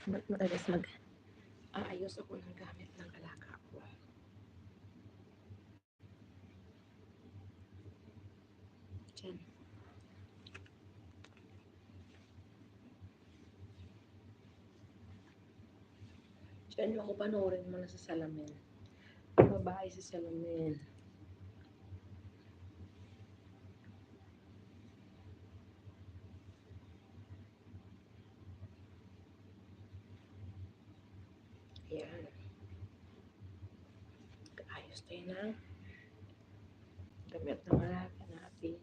Madalas mag-aayos ako ng gamit ng alaga ko. Diyan. Diyan yung ako panoorin mo na sa salamin. Babae sa salamin. Ayan. Ayos tayo ng gamit ng alaga natin.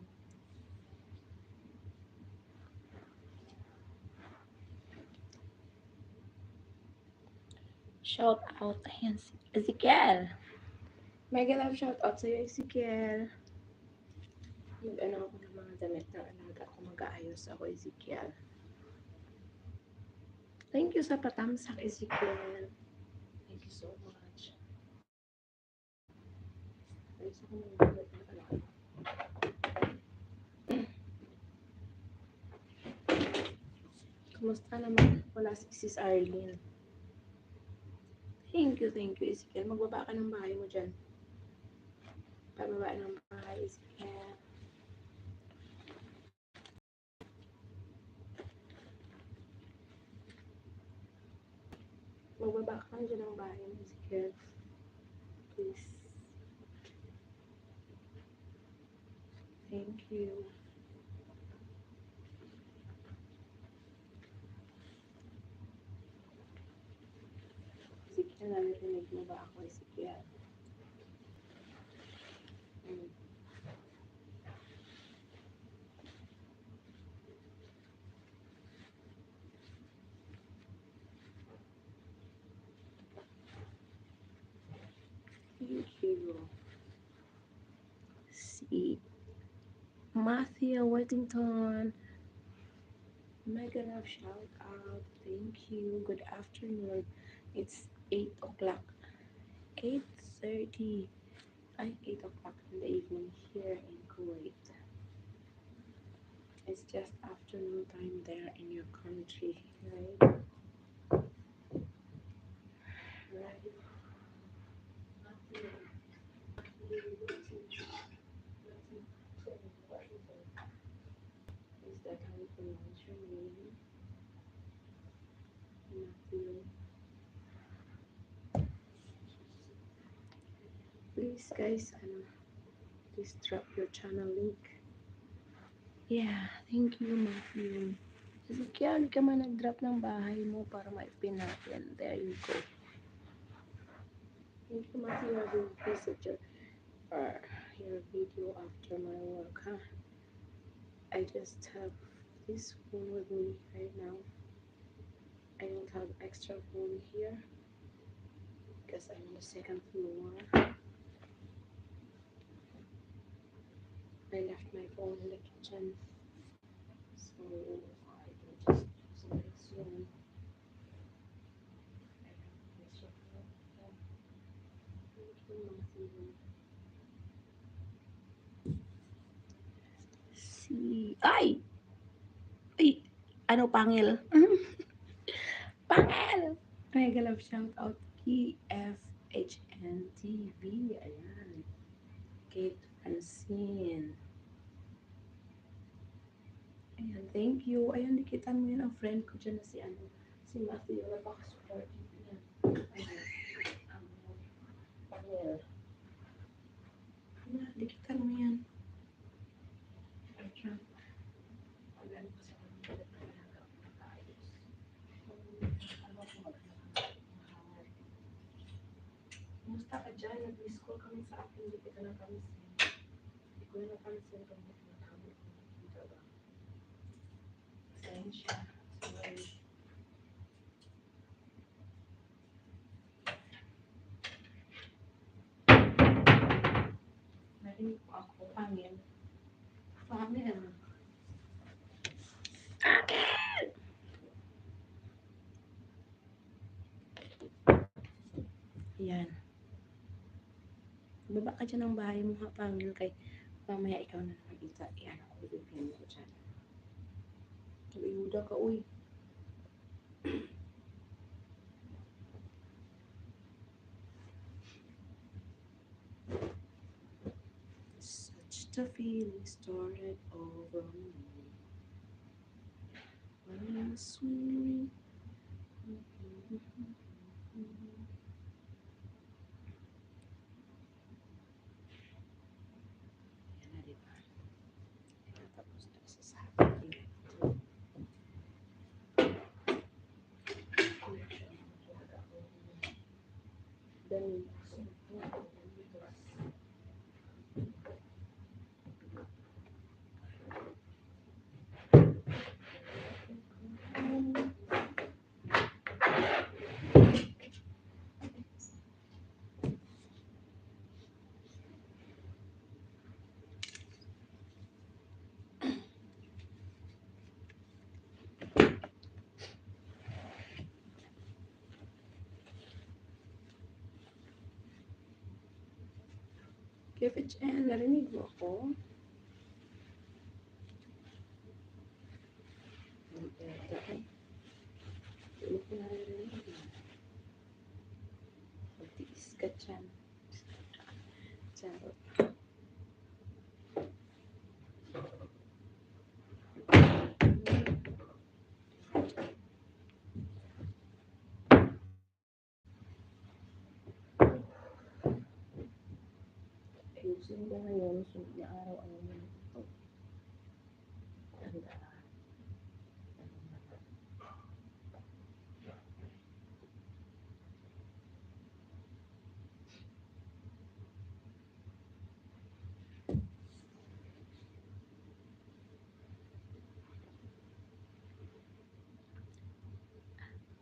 Shout out. Ayan si Ezekiel. Mega love shout out sa'yo, Ezekiel. Mag-ano ako ng mga damit ng alaga ko. Mag-aayos ako, Ezekiel. Thank you sa patamsak, Ezekiel. Thank you so much. Ayos ako ng gamit ng alaga. Kumusta naman? Wala si Sis Arlene. Thank you, Ezekiel. Magbaba ka ng bahay mo dyan. Pababa ng bahay, Ezekiel. Magbaba ka lang dyan ng bahay mo, Ezekiel. Please. Thank you. Ezekiel, narinig mo ba ako, Ezekiel? Thank you. Si Matthew Whittington. Mega love shout out. Thank you. Good afternoon. It's 8 o'clock. 8:30. 8 o'clock in the evening here in Kuwait. It's just afternoon time there in your country, right? Right. Is that how you pronounce your name? Matthew. Please guys, please drop your channel link. Yeah, thank you Matthew. Ezekiel, ka man nag-drop ng bahay mo para ma-pin natin. There you go. Thank you Matthew. I will visit your video after my work, huh? I just have this phone with me right now. I don't have extra phone here because I'm on the second floor. I left my phone in the kitchen, so I can just use this one. I have extra phone. Thank you, Matthew. Ay! Ay! Ano, pangil? Pangil! Mega love shout out KFHN TV. Ayan. Kate Francine. Ayan, thank you. Ayan, dikitan mo yan ang friend ko dyan na si Matthew. Napaka-supportive niya. Ayan. Pangil. Ayan, dikitan mo yan. Ayan. Ayan ko sa kanila. Kumusta ka dyan? Nag-miss call kami sa akin. Hindi kita napansin. Hindi ko na napansin kung hindi namin kumikita ba. Pasensya. Sorry. Narinig ko ako. Pangil. Pangil. Pangil! Ayan. Baba ka dyan ng bahay mo ha, pangil kay mamaya ikaw na naman isa. Ayan ako, bibigyan ko dyan. Uyuda ka, uy. feelings started over me. When sweet. Yan na, diba? Tapos na sa sabi. Dami. KFHN, narinig mo ako? Hindi ko naririnig. Magtiis ka dyan. Charot. Ayusin ko ngayon, sunod na araw ang mga ito. Tandaan.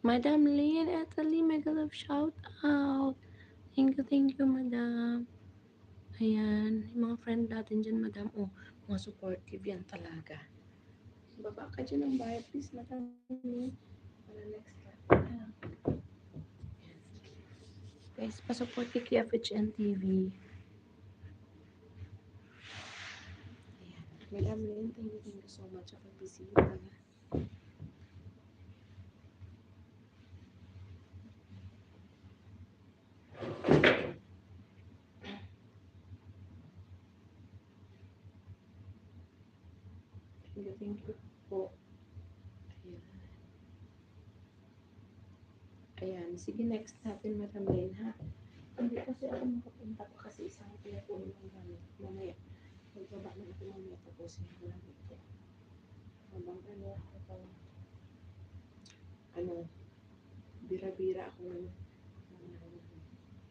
Madam Lynn, Italy, mega love shout out. Thank you, madam. Ayan, yung mga friend natin dyan, madam. Oh, mga supportive yan talaga. Baba ka dyan ng bahay, please, madam Lynn. Para next time. Guys, pasupport kay KFHN TV. Ayan. Madam Lynn, thank you so much for visiting. Thank you po. Ayan. Ayan. Sige, next natin, Madam Lynn, ha? Hindi kasi ako makapunta ko kasi isang pinapuno ng gamit. Mamaya, magbaba na ako mamaya tapusin ko lang ito. Habang bira-bira ako ng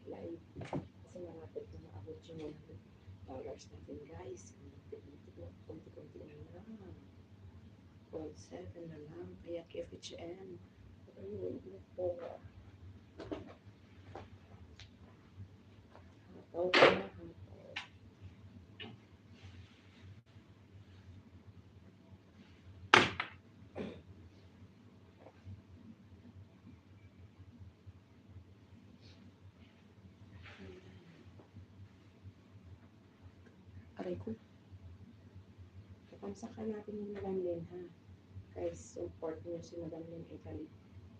live. Kasi malapit na maabot yung $100 natin, guys. Kunti-kunti na lang. 0.7 na lang. Kaya KFHN. Ayun, po. Hataw ko na. Aray ko. Kapamsakan natin yung Madam Lynn, ha? Guys, support niyo si Madam Lynn Italy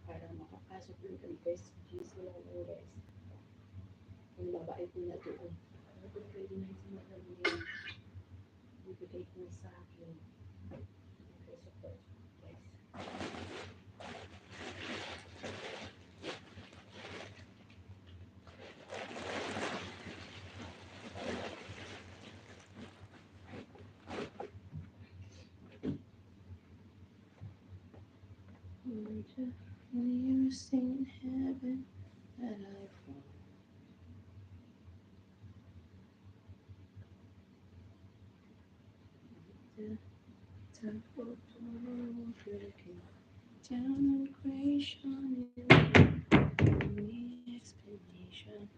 para makapasok din kami, guys. GC lang yun, guys. Ang babae ko na doon. Ano ko pwede na si Madam Lynn? Bibigay ko na sa akin. Okay, support, guys. Nearest in heaven that I found. The temple breaking down in creation in me explanation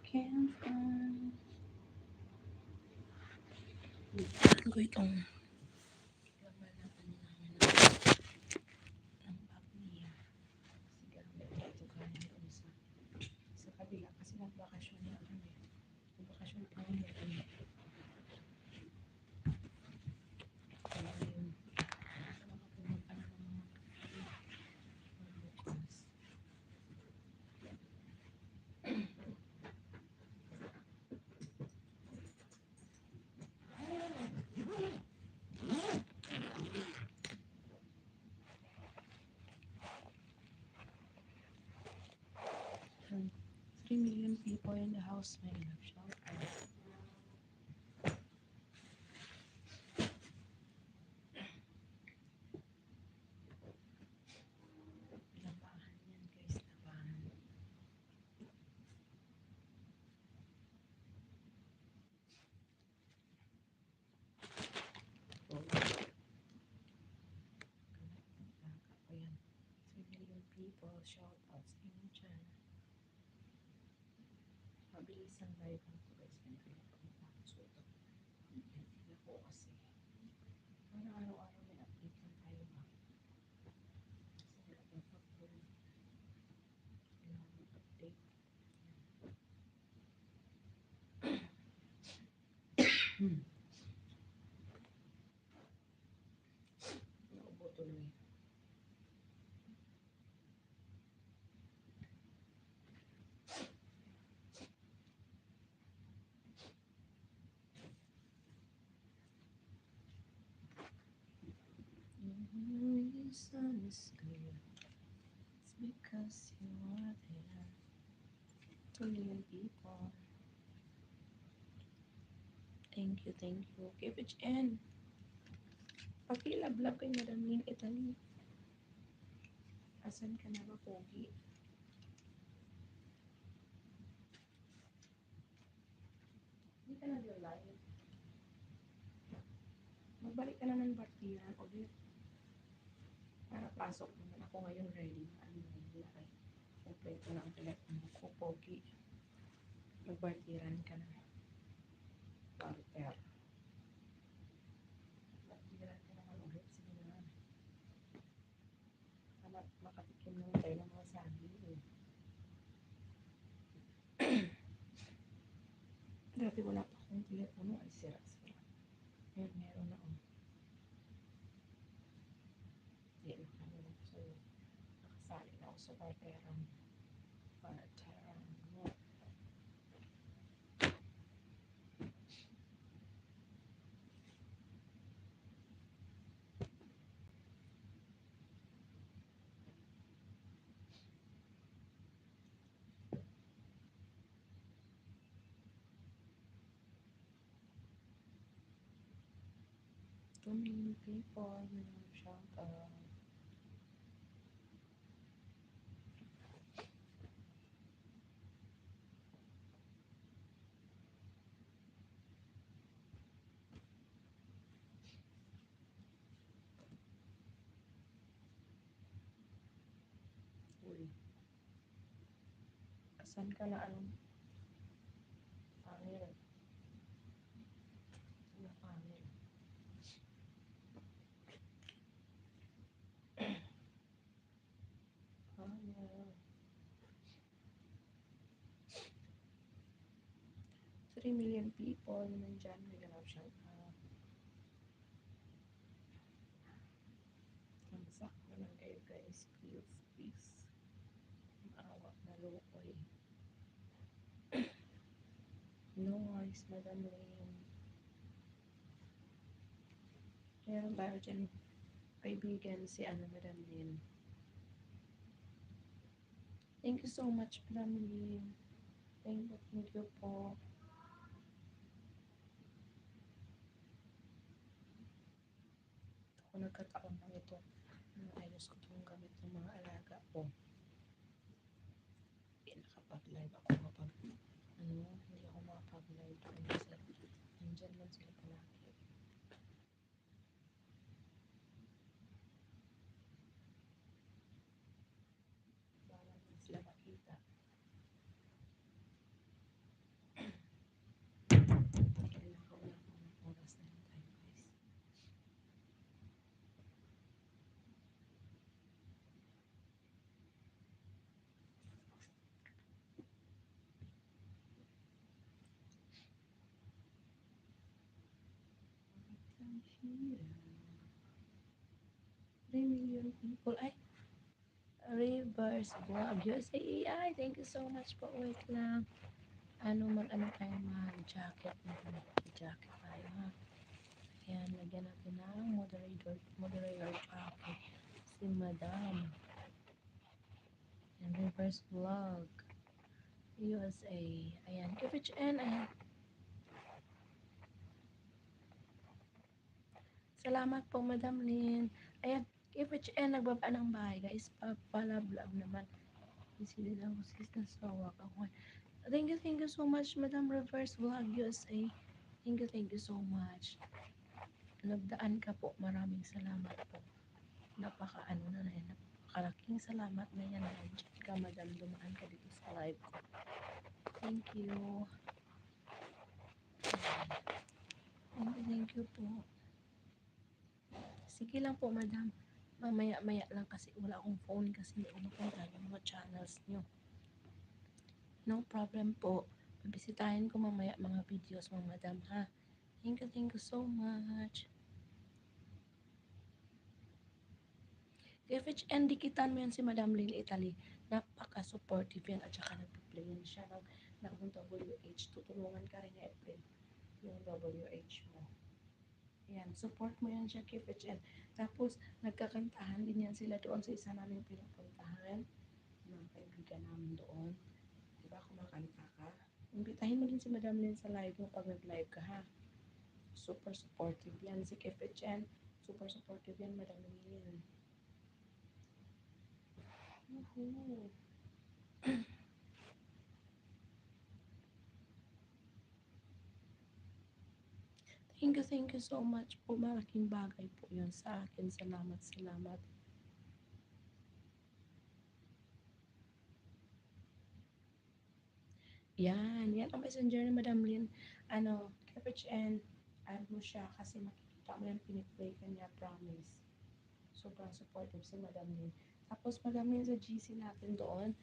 can't find. Saan ko itong laban ng namin ng bag niya? Kasi gamit ko ito galing doon sa kabila kasi nagbakasyon na kami. Nagbakasyon kami na kami. Kaya yun. Nakapunod pa na ng mga bukas. 3 million people in the house, my love. Shout out. Labahan yan, guys. Labahan. Oh, ko yan. 3 million people. Shout out sa inyo dyan. Mabilis ang live ko, guys. Kaya pagkatapos ko ito. Hindi ko kasi. Para araw-araw may update lang tayo ba? Kasi nag-upload. Kailangan mag-update. Naubo tuloy. Reason is clear. It's because you are there. 2 million people. Thank you, thank you. KPHN. Pakilablab kay Madam Lynn Italy. Asan ka na ba, Pogi? Hindi ka nag-live. Magbalik ka na ng Bartiran ulit. Para pasok naman ako ngayon ready. Ano na yun ay kompleto na ang telepono ko, Pogi. Magbartiran ka na. Barter. Bartiran ka naman ulit. Sige na. Makatikim naman tayo ng mga sabi. Dati wala pa akong telepono. Ay, sira-sira. Ngayon, meron na ako. Hindi na kami lang. So, nakasali na ako sa barteran. Barteran. No. Too many people, shout out. Uy. Asan ka na anong pangil? Ano pangil? Pangil. 3 million people nandyan. May galaw shout out. Ang sakto lang kayo, guys. Please, please. Maawa na lukoy. No worries, Madam Lynn. Meron ba dyan kaibigan si Madam Lynn? Thank you so much, Madam Lynn. Thank you po. Ako nagkataon lang ito. Ayos ko itong gamit ng mga alaga ko. Nakapag-live ako kapag hindi ako makapag-live kasi nandyan lang sila palagi. Bala lang sila makita. Kailangan ko lang ng oras na yung time, guys. Here. 3 million people. Ay, Reverse Vlog. USAI. Thank you so much po. Wait lang. Ano tayo mag-jacket. Mag-jacket tayo, ha? Ayan, lagyan natin ng moderator pa. Okay. Si Madam. And Reverse Vlog. USA. Ayan, KFHN, ayan. Salamat po, Madam Lynn. Ayan, KFHN, nagbaba ng bahay, guys. Palablab naman. Sila lang sis na sawa ka. Thank you so much, Madam Reverse Vlog USA. Thank you so much. Nagdaan ka po. Maraming salamat po. Napaka-ano na yan. Napakalaking salamat na yan. Nandiyan ka, Madam. Dumaan ka dito sa live ko. Thank you. Thank you po. Sige lang po, Madam. Mamaya-maya lang kasi wala akong phone kasi hindi ko mapunta yung mga channels nyo. No problem po. Babisitahin ko mamaya mga videos mo, Madam, ha? Thank you so much. FHN, dikitan mo yan si Madam Lynn Italy. Napaka-supportive yan at saka nag-play yan siya ng WH. Tutulungan ka rin ni April yung WH mo. Ayan, support mo yan siya, KFHN. Tapos, nagkakantahan din yan sila doon sa isa namin pinupuntahan. Mga kaibigan namin doon. Diba, kumakanta ka? Imbitahin mo din si Madam Lynn sa live mo pag nag-live ka, ha? Super supportive yan si KFHN. Super supportive yan, Madam Lynn. Thank you so much po. Malaking bagay po yun sa akin. Salamat, salamat. Yan ang messenger ni Madam Lynn. KFHN, add mo siya kasi makikita mo yung piniplay ka niya, promise. Sobrang supportive si Madam Lynn. Tapos Madam Lynn sa GC natin doon,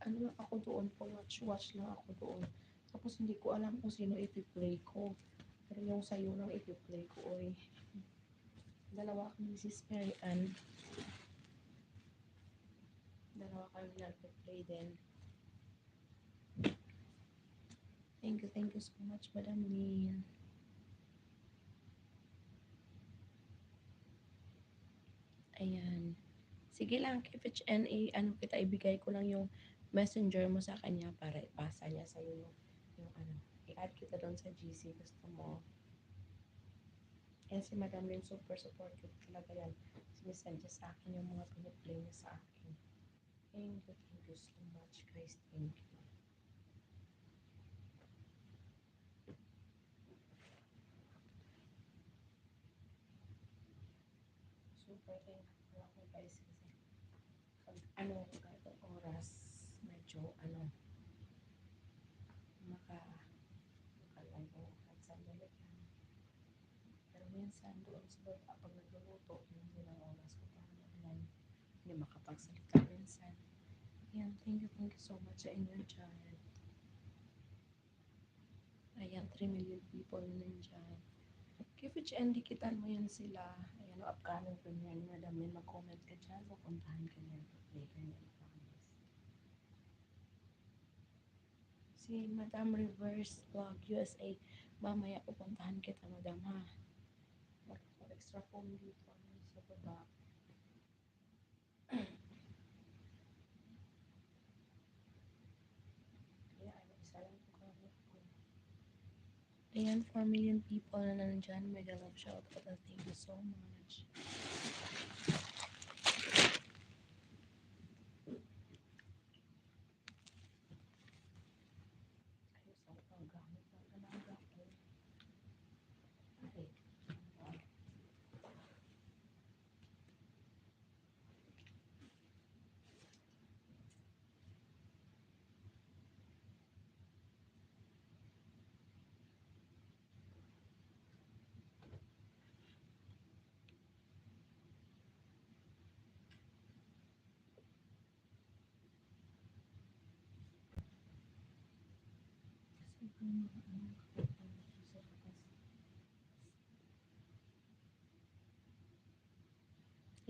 ano lang ako doon, watch lang ako doon. Tapos hindi ko alam kung sino ipi-play ko. Pero yung sa'yo lang ipi-play ko, oy. Dalawa kami si Mary Ann. Dalawa kami nag-play din. Thank you so much, Madam Lynn. Ayan. Sige lang, KFHNA, kita, ibigay ko lang yung messenger mo sa kanya para ipasa niya sa'yo yung i-add kita doon sa GC, gusto mo. Yan si Madam Lynn, super supportive talaga yan. Sinisend niya sa akin yung mga piniplay niya sa akin. Thank you so much, guys. Thank you. Super thankful ako, guys, kasi pag oras, medyo makalive ako kahit sandali lang. Pero minsan doon sa baba, pag nagluluto, yun din ang oras ko para mag-live. Hindi makapagsalita minsan. Ayan, thank you so much sa inyo dyan. Ayan, 3 million people nandyan. KFHN, dikitan mo yan sila. Ayan, upcoming premiere ni Madam Lynn. Mag-comment ka dyan, pupuntahan ka niyan. Play ka niyan, promise. Si Madam Reverse Vlog USA, mamaya pupuntahan kita, Madam, ha? Mag-extra phone dito sa baba. Ayan, 4 million people na nandyan. Mega love shout out. Thank you so much. Ayos ang paggamit ng talaga ko. Okay.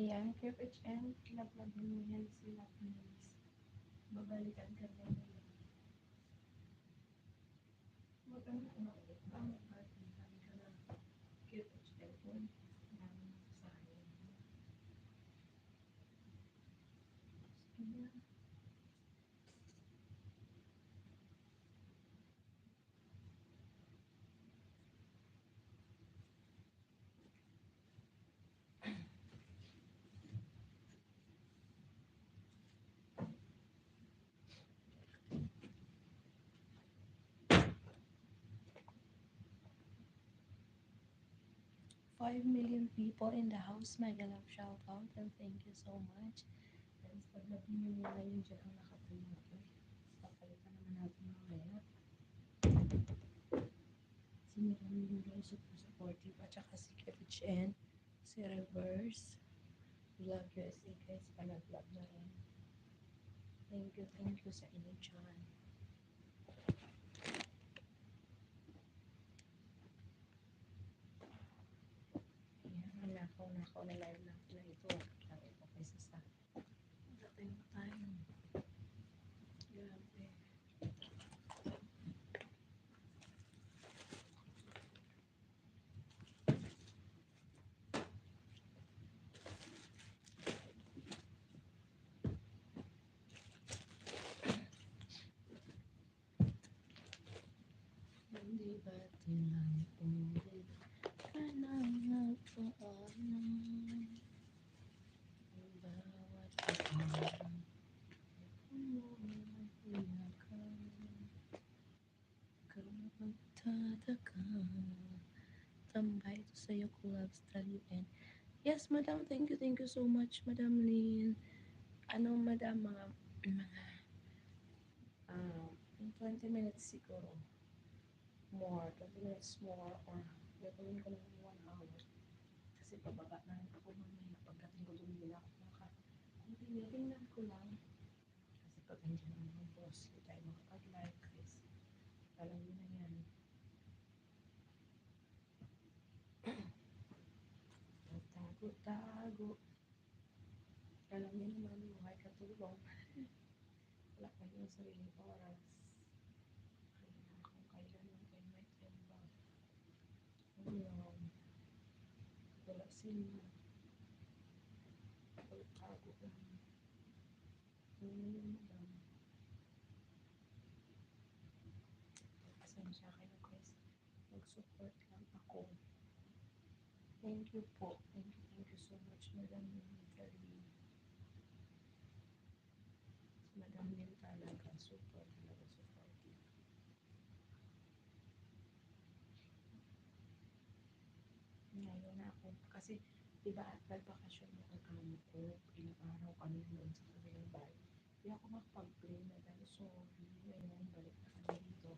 Ayan, KFHN, love-love mo yan sila, please. Babalikan ka na nila. Maganda ka na ulit. Party ka na KFHN po. Maraming sayang. Ayan. 5 million people in the house. Mega love shout out and thank you so much. Guys, pag nabingin nyo na yun dyan ang nakatuloy. Papalitan naman natin mamaya. Si Miram yung guys, super supportive. At saka si Kevich N, si Reverse. Vlog USA guys, palag-vlog na rin. Thank you sa inyo dyan. Yan, nakaw na live natin na ito. Lang ito kaysa sa dating pa tayo. Grabe. Hindi ba tinapulit ka nang nagpaalam ang bawat pagkakas mo iyakan kapagtataka tambay ito sa'yo Kulabs Talien. Yes, madam, thank you so much, Madam Lynn. Ano, madam, mga 20 minutes siguro. More, 20 minutes more, or gagawin ko ng 1 hour. Kasi pababa na rin ako mamaya. Pagdating ko doon, hindi na ako tingnan ko lang. Kasi pag nandiyan ang mga boss, hindi tayo makapag-live, guys. Alam niyo na yan. Tago. Alam niyo naman, buhay katulong. Wala kayong sariling oras. Kaya kung kailan lang kayo may temba. Wala sila. Tago lang. Madam. Pasensya kayo guys. Mag-support lang ako. Thank you po. Thank you so much, Madam Lynn. Madam Lynn talaga. Super talaga. Supportive. Ngayon na ako. Kasi, diba, nagbakasyon mo ang amo ko. Ilang araw kami noon sa kabilang bahay. Hindi ako makapag-play na dahil sorry. Ngayon, balik na kami dito.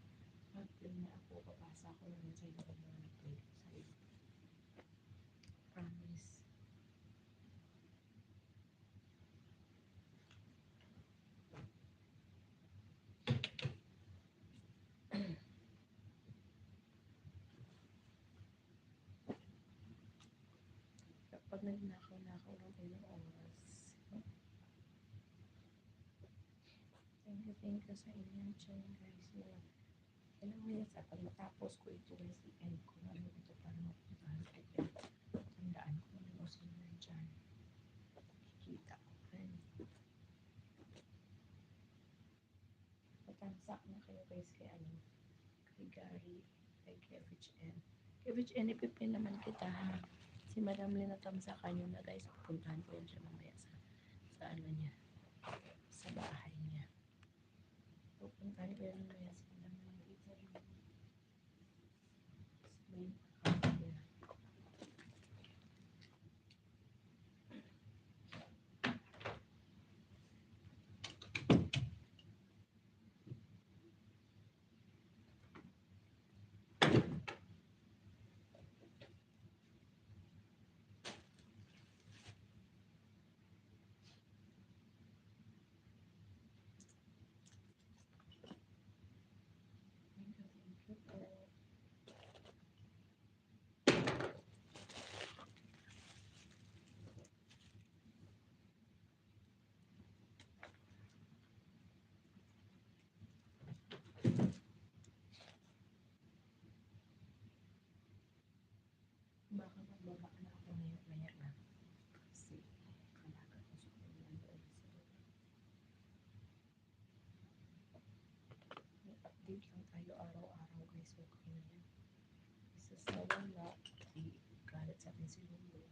Mag-play na ako. Papasa ako naman sa iyo ng mga nag-play ko sa iyo. Promise. Kapag nagnakaw-nakaw lang kayo ng oras. Thank you sa inyo dyan guys. Alam mo yan, sa pag matapos ko ito guys, i-end ko na rin ito para mapuntahan ko kayo. Tandaan ko na mo sila dyan. Kikita ko rin. Matamsak na kayo guys kay Gary, kay Kevich N. Kevich N, ipipin naman kita ha. Si Madam Lynn natamsakan nyo na guys, pupuntahan ko yan siya mamaya sa ano niya, sa bahay niya. Pupuntahan ko yan mamaya sa Madam Lynn Italy. Sa main account niya. Baka magbaba na ako maya lang. Kasi kalaga ko sa kanya doon sa may update lang tayo araw-araw guys. Okay na yan. Isa sa wala, galit sa atin si Lulu.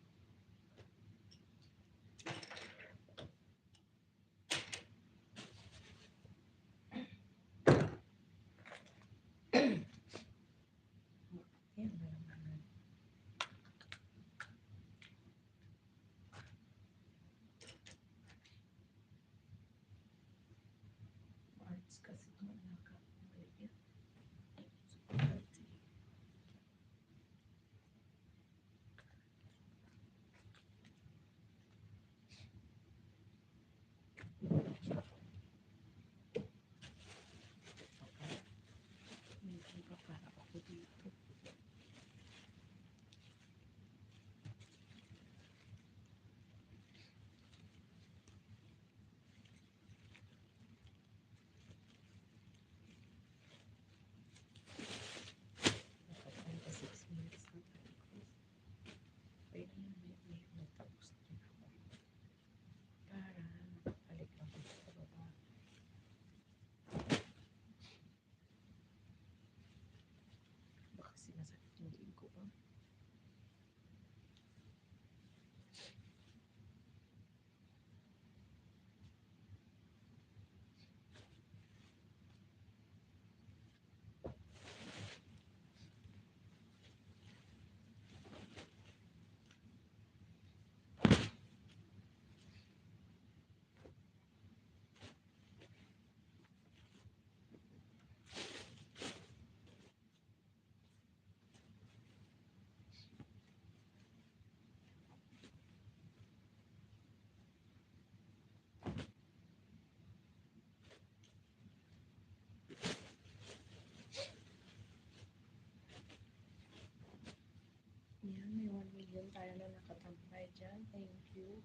Yan na naman. Yan, may 1 million tayo na nakatampay dyan. Thank you.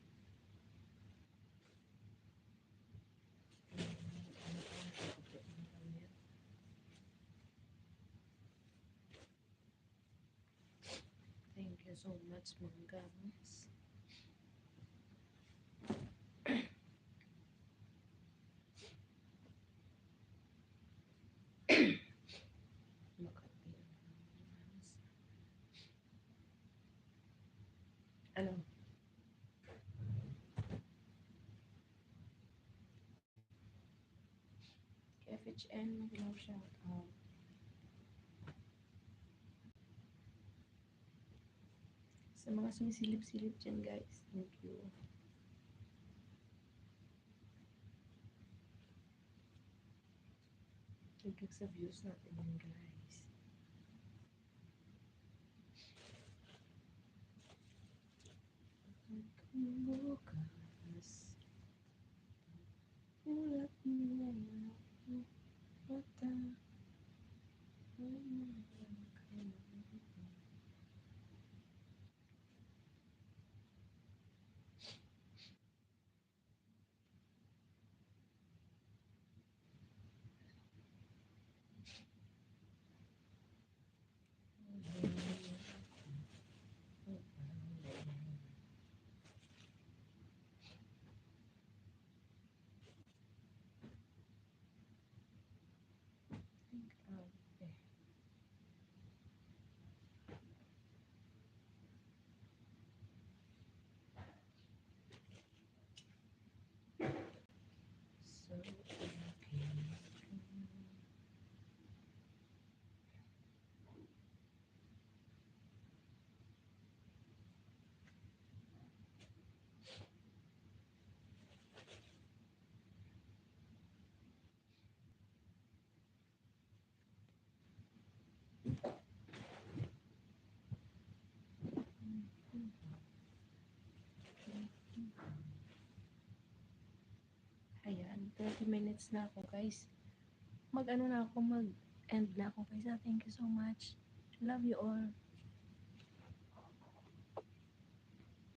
Thank you so much, mga guys. Ano? FHN, mag-love shout out. Sa mga sumisilip-silip dyan, guys. Thank you. Tagkag sa views natin yun, guys. Bukas, ulat niya mata. Ayan, 30 minutes na ako, guys. Mag-ano na ako, mag-end na ako, guys. Thank you so much. Love you all.